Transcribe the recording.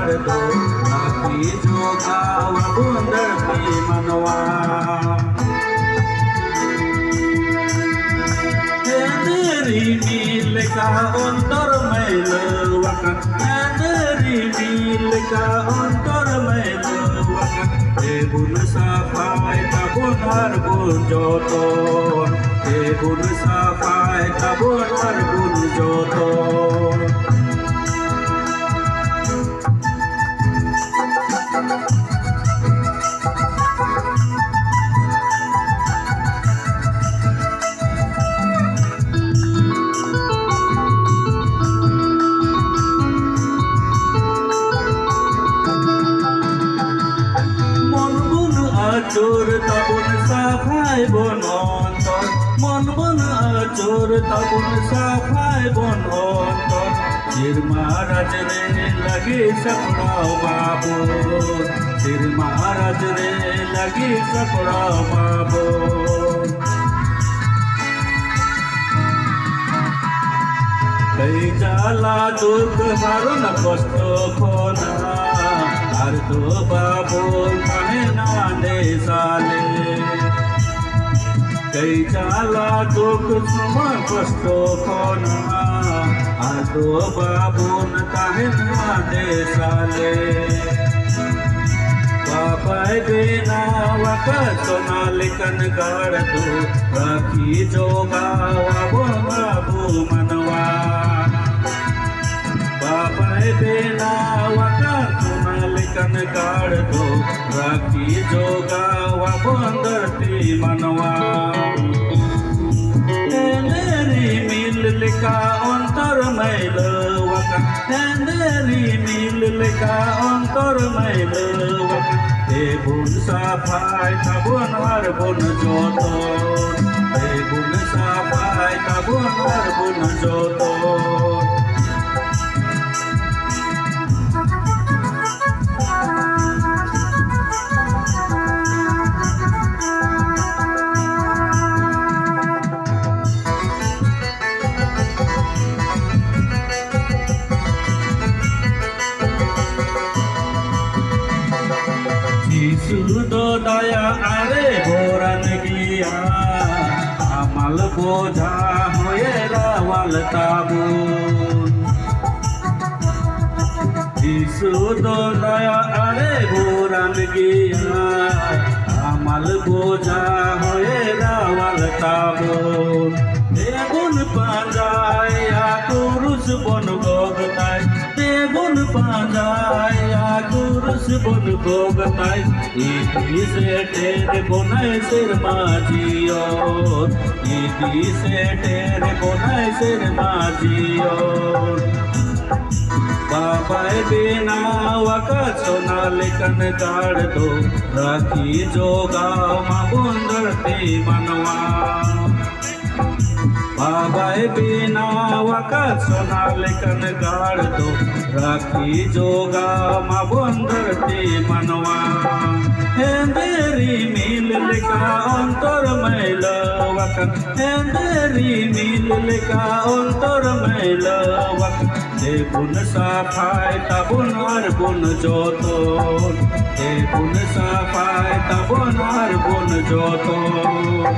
काढतो राखी जो गावा गोंधळती मनवा हेंदेरी मिल का अंतर मैल वकन हेंदेरी मिल का अंतर मैल वकन बुन साफाय ताबुन हर बुन जोतोन बुन साफाय ताबुन हर बुन जोतोन চোর তাবুন সাফাই বন অন্তর মন বন চোর তাবুন সাফাই বন অন্তর সির মহারাজ রে লাগে সপড়াও বাবু সির মহারাজ রে লাগে সপড়াও বাবু কই জ্বালা দুঃখ হারণ কষ্ট খোনা আর তো বাবু কানে না দে সালে কই জ্বালা দুঃখ সময় কষ্ট খোনা আর তো বাবু কানে না দে সালে बाबाय बिना वका सोनालिकन गाड़तो राखी जोगावा बाबू मनवा बाबाय बिना वका सोनालिकन गाड़तो राखी जोगावा बंदरती मनवा हेंदेरी मिल लिखा अंतर मैल वका हेंदेरी मिल लिखा अंतर मैल वका बुन साफाय ताबुन हर बुन जोतोन बुन साफाय ताबुन हर बुन जोतोन শুধু দয়া আরে ভোরান গিয়া আমাল বোঝা হয়ে রাওয়াল তাবুন শুধু দয়া আরে ভোরান গিয়া আমাল বোঝা হয়ে রাওয়াল তাবুন দেবুন পাঁজায় পুরুষ বন গগতায় দেবুন পাঁজায় পুরুষ বন গগতায় ইতি সে টেরে কোনায় সির মাঝিও ইতি সে টেরে কোনায় সির মাঝিও बाबाय बिना वका सोनालिकन गाड़तो राखी जोगावा गोंधळती मनवा बाबाय बिना वका सोनालिकन गाड़तो राखी जोगावा गोंधळती मनवा हेंदेरी मिल लिखा अंतर मैल वकन हेंदेरी मिल लिखा अंतर मैल वकन बुन साफाय ताबुन हर बुन जोतोन बुन साफाय ताबुन हर बुन जोतोन